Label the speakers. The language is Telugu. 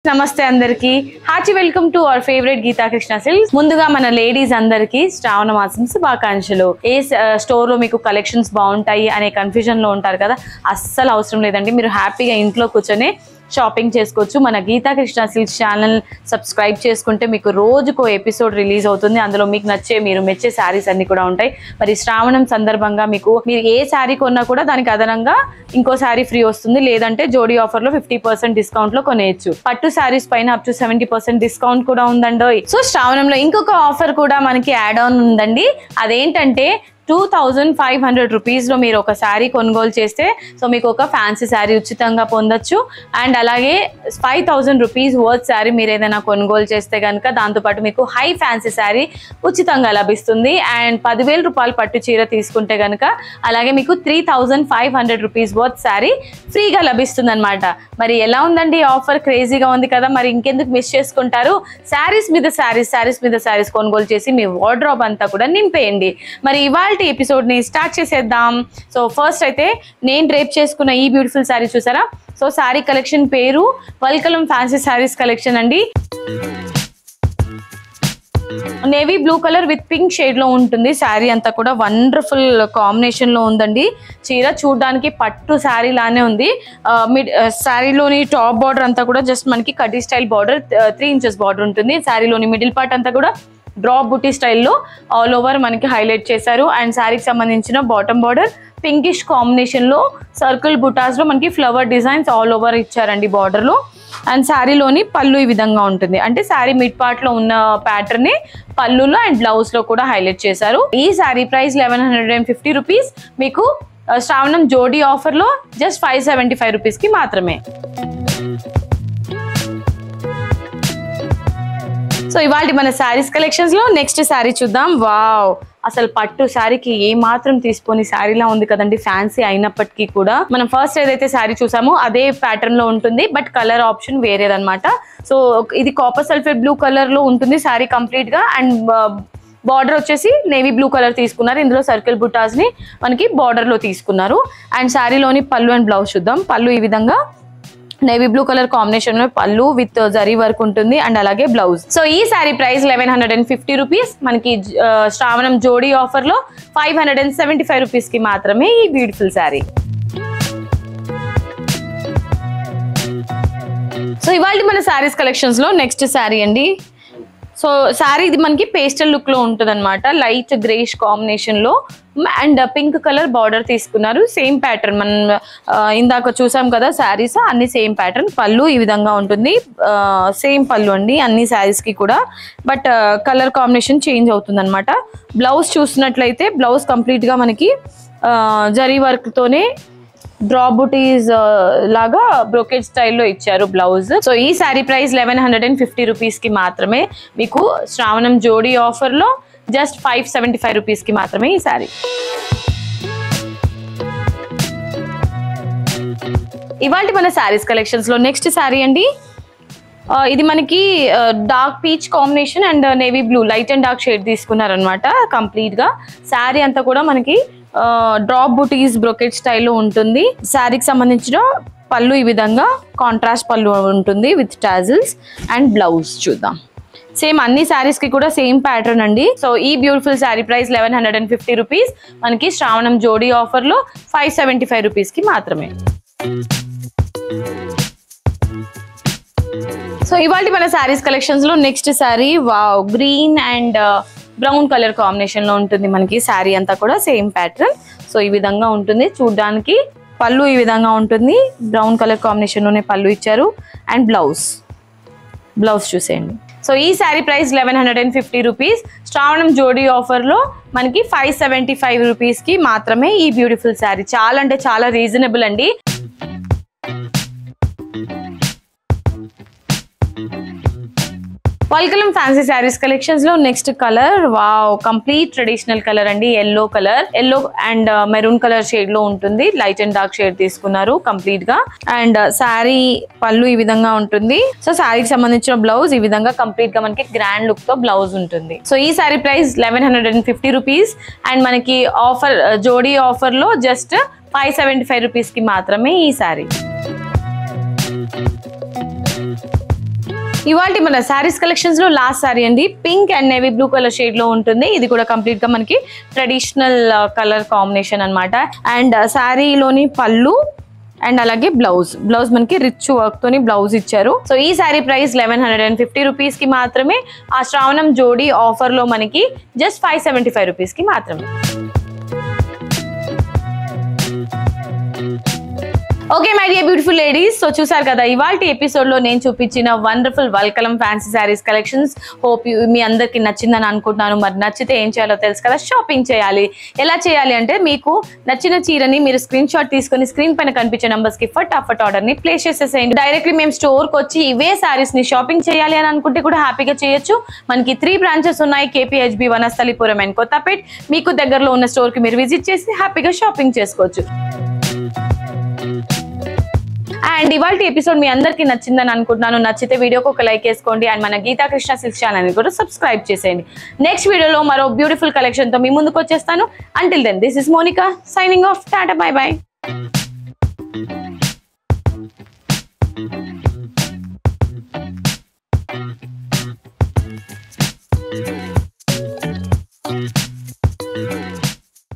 Speaker 1: నమస్తే అందరికి hearty welcome to our favourite Geetha Krishna silks. ముందుగా మన లేడీస్ అందరికి శ్రావణ మాసం శుభాకాంక్షలు. ఏ స్టోర్ లో మీకు కలెక్షన్స్ బాగుంటాయి అనే కన్ఫ్యూజన్ లో ఉంటారు కదా, అస్సలు అవసరం లేదండి. మీరు హ్యాపీగా ఇంట్లో కూర్చొని షాపింగ్ చేసుకోవచ్చు. మన Geetha Krishna silks channel subscribe చేసుకుంటే మీకు రోజుకో ఎపిసోడ్ రిలీజ్ అవుతుంది. అందులో మీకు మీరు మెచ్చే శారీస్ అన్ని కూడా ఉంటాయి. మరి శ్రావణం సందర్భంగా మీరు ఏ శారీ కొన్నా కూడా దానికి అదనంగా ఇంకో శారీ ఫ్రీ వస్తుంది, లేదంటే జోడీ ఆఫర్ లో 50% డిస్కౌంట్ లో కొనేయచ్చు. పట్టు శారీస్ పైన అప్ టు 70% డిస్కౌంట్ కూడా ఉందండి. సో శ్రావణంలో ఇంకొక ఆఫర్ కూడా మనకి యాడ్ ఆన్ ఉందండి. అదేంటంటే 2500 రూపీస్ లో మీరు ఒక శారీ కొనుగోలు చేస్తే సో మీకు ఒక ఫ్యాన్సీ శారీ ఉచితంగా పొందొచ్చు. అండ్ అలాగే 5000 రూపీస్ వర్త్ శారీ మీరు ఏదైనా కొనుగోలు చేస్తే కనుక దాంతోపాటు మీకు హై ఫ్యాన్సీ శారీ ఉచితంగా లభిస్తుంది. అండ్ 10,000 రూపాయలు పట్టు చీర తీసుకుంటే కనుక అలాగే మీకు 3500 రూపీస్ వర్త్ శారీ ఫ్రీగా లభిస్తుంది అనమాట. మరి ఎలా ఉందండి ఆఫర్? క్రేజీగా ఉంది కదా. మరి ఇంకెందుకు మిస్ చేసుకుంటారు? శారీస్ మీద శారీస్ కొనుగోలు చేసి మీ వార్డ్రోబ్ అంతా కూడా నింపేయండి. మరి ఇవాళ ఎపిసోడ్ ని స్టార్ట్ చేసేద్దాం. సో ఫస్ట్ అయితే నేను డ్రేప్ చేసుకున్న ఈ బ్యూటిఫుల్ శారీ చూసారా. సో శారీ కలెక్షన్ పేరు వల్కలం ఫ్యాన్సీ శారీస్ కలెక్షన్ అండి. Navy blue colour with pink shade లో ఉంటుంది. శారీ అంతా కూడా వండర్ఫుల్ కాంబినేషన్ లో ఉందండి. చీర చూడడానికి పట్టు శారీ లానే ఉంది. శారీలోని టాప్ బార్డర్ అంతా కూడా జస్ట్ మనకి కడ్డీ స్టైల్ బార్డర్ 3 ఇంచెస్ బార్డర్ ఉంటుంది. శారీలోని మిడిల్ పార్ట్ అంతా కూడా డ్రాప్ బుటీ స్టైల్లో ఆల్ ఓవర్ మనకి హైలైట్ చేశారు. అండ్ శారీకి సంబంధించిన బాటమ్ బార్డర్ పింకిష్ కాంబినేషన్ లో సర్కిల్ బుటాస్ లో మనకి ఫ్లవర్ డిజైన్స్ ఆల్ ఓవర్ ఇచ్చారండి బార్డర్ లో. అండ్ శారీలోని పళ్ళు ఈ విధంగా ఉంటుంది. అంటే శారీ మిడ్ పార్ట్ లో ఉన్న ప్యాటర్న్ ని పళ్ళులో అండ్ బ్లౌజ్ లో కూడా హైలైట్ చేశారు. ఈ శారీ ప్రైస్ 1150 రూపీస్. మీకు శ్రావణం జోడీ ఆఫర్ లో జస్ట్ 575 రూపీస్ కి మాత్రమే. సో ఇవాళ మన శారీస్ కలెక్షన్స్ లో నెక్స్ట్ శారీ చూద్దాం. వావ్, అసలు పట్టు శారీకి ఏ మాత్రం తీసుకొని శారీలా ఉంది కదండి, ఫ్యాన్సీ అయినప్పటికీ కూడా. మనం ఫస్ట్ ఏదైతే శారీ చూసామో అదే ప్యాటర్న్ లో ఉంటుంది, బట్ కలర్ ఆప్షన్ వేరేదన్నమాట. సో ఇది కాపర్ సల్ఫేట్ బ్లూ కలర్ లో ఉంటుంది శారీ కంప్లీట్ గా. అండ్ బార్డర్ వచ్చేసి నేవీ బ్లూ కలర్ తీసుకున్నారు. ఇందులో సర్కిల్ బుటాస్ ని మనకి బార్డర్ లో తీసుకున్నారు. అండ్ శారీలోని పళ్ళు అండ్ బ్లౌజ్ చూద్దాం. పళ్ళు ఈ విధంగా నేవీ బ్లూ కలర్ కాంబినేషన్ లో పళ్ళు విత్ జరీ వర్క్ ఉంటుంది. అండ్ అలాగే బ్లౌజ్. సో ఈ శారీ ప్రైస్ 1150 రూపీస్. మనకి శ్రావణం జోడీ ఆఫర్ లో 575 రూపీస్ కి మాత్రమే ఈ బ్యూటిఫుల్ శారీ. సో ఇవాళ మన శారీస్ కలెక్షన్స్ లో నెక్స్ట్ శారీ అండి. సో శారీ ఇది మనకి పేస్టల్ లుక్ లో ఉంటుంది అనమాట. లైట్ గ్రేష్ కాంబినేషన్ లో అండ్ పింక్ కలర్ బార్డర్ తీసుకున్నారు. సేమ్ ప్యాటర్న్ మనం ఇందాక చూసాం కదా శారీస్, అన్ని సేమ్ ప్యాటర్న్. పళ్ళు ఈ విధంగా ఉంటుంది. సేమ్ పళ్ళు అండి అన్ని శారీస్ కి కూడా, బట్ కలర్ కాంబినేషన్ చేంజ్ అవుతుంది అనమాట. బ్లౌజ్ చూసినట్లయితే బ్లౌజ్ కంప్లీట్ గా మనకి జరీ వర్క్ తోనే డ్రాప్ బుటీస్ లాగా బ్రోకేజ్ స్టైల్లో ఇచ్చారు బ్లౌజ్. సో ఈ శారీ ప్రైస్ 1150 రూపీస్ కి మాత్రమే. మీకు శ్రావణం జోడీ ఆఫర్ లో జస్ట్ 575 రూపీస్ కి మాత్రమే ఈ శారీ. ఇవాళ మన శారీస్ కలెక్షన్స్ లో నెక్స్ట్ శారీ అండి. ఇది మనకి dark peach combination and navy blue light and dark shade తీసుకున్నారనమాట. కంప్లీట్ గా శారీ అంతా కూడా మనకి డ్రాప్ బుటీస్ బ్రోకెట్ స్టైల్లో ఉంటుంది. శారీకి సంబంధించిన పళ్ళు ఈ విధంగా కాంట్రాస్ట్ పళ్ళు ఉంటుంది విత్ టాజిల్స్. అండ్ బ్లౌజ్ చూద్దాం. సేమ్ అన్ని శారీస్ కి కూడా సేమ్ ప్యాటర్న్ అండి. సో ఈ బ్యూటిఫుల్ శారీ ప్రైస్ 1150 రూపీస్. మనకి శ్రావణం జోడీ ఆఫర్ లో 575 రూపీస్ కి మాత్రమే. సో ఇవాళ మన శారీస్ కలెక్షన్స్ లో next sari wow, green and brown colour combination లో ఉంటుంది. మనకి శారీ అంతా కూడా సేమ్ ప్యాటర్న్. సో ఈ విధంగా ఉంటుంది చూడడానికి. పళ్ళు ఈ విధంగా ఉంటుంది. బ్రౌన్ కలర్ కాంబినేషన్ లోనే పళ్ళు ఇచ్చారు. అండ్ బ్లౌజ్ చూసేయండి. సో ఈ శారీ ప్రైస్ 1150 రూపీస్. శ్రావణం జోడీ ఆఫర్ లో మనకి 575 రూపీస్ కి మాత్రమే ఈ బ్యూటిఫుల్ శారీ. చాలా అంటే చాలా రీజనబుల్ అండి. వల్కలం ఫ్యాన్సీ శారీస్ కలెక్షన్స్ లో next colour wow, complete traditional colour అండి. Yellow colour, yellow and maroon colour shade లో ఉంటుంది. లైట్ అండ్ డార్క్ షేడ్ తీసుకున్నారు కంప్లీట్ గా. అండ్ శారీ పళ్ళు ఈ విధంగా ఉంటుంది. సో శారీకి సంబంధించిన బ్లౌజ్ ఈ విధంగా కంప్లీట్ గా మనకి గ్రాండ్ లుక్ తో బ్లౌజ్ ఉంటుంది. సో ఈ శారీ ప్రైస్ 1150 రూపీస్. అండ్ మనకి ఆఫర్ జోడీ ఆఫర్ లో జస్ట్ 575 రూపీస్ కి మాత్రమే ఈ శారీ. ఇవాళ మన శారీస్ కలెక్షన్స్ లో లాస్ట్ శారీ అండి, pink and navy blue colour shade లో ఉంటుంది. ఇది కూడా కంప్లీట్ గా మనకి ట్రెడిషనల్ కలర్ కాంబినేషన్ అన్నమాట. అండ్ శారీలోని పళ్ళు అండ్ అలాగే బ్లౌజ్ మనకి రిచ్ వర్క్ తోని బ్లౌజ్ ఇచ్చారు. సో ఈ శారీ ప్రైస్ 1150 రూపీస్ కి మాత్రమే. ఆ శ్రావణం జోడీ ఆఫర్ లో మనకి జస్ట్ 575 రూపీస్ కి మాత్రమే. Okay my dear beautiful ladies, so చూసారు కదా ఇవాల్టి ఎపిసోడ్ లో నేను చూపించిన wonderful Valkalam fancy saris collections. Hope మీ అందరికి నచ్చిందని అనుకుంటున్నాను. మరి నచ్చితే ఏం చేయాలో తెలుసు కదా, షాపింగ్ చేయాలి. ఎలా చేయాలి అంటే మీకు నచ్చిన చీరని మీరు స్క్రీన్ షాట్ తీసుకొని స్క్రీన్ పైన కనిపించే నంబర్స్ కి ఫటాఫట్ ఆర్డర్ ని ప్లేస్ చేసేసేయండి. డైరెక్ట్లీ మేము స్టోర్ కి వచ్చి ఇవే శారీస్ ని షాపింగ్ చేయాలి అని అనుకుంటే కూడా హ్యాపీగా చేయొచ్చు. మనకి 3 బ్రాంచెస్ ఉన్నాయి, KPHB, వనస్థలిపురం అండ్ కొత్తపేట్. మీకు దగ్గరలో ఉన్న స్టోర్ కి మీరు విజిట్ చేసి హ్యాపీగా షాపింగ్ చేసుకోవచ్చు. అండ్ ఇవాళ ఎపిసోడ్ మీ అందరికి నచ్చిందని అనుకుంటున్నాను. నచ్చితే వీడియోకి ఒక లైక్ వేసుకోండి అండ్ మన గీతా కృష్ణ సిల్క్స్ ఛానల్ కూడా సబ్స్క్రైబ్ చేసేయండి. నెక్స్ట్ వీడియోలో మరో బ్యూటిఫుల్ కలెక్షన్ తో మీ ముందుకు వచ్చేస్తాను. Until then this is Monica signing off. Tata, bye by.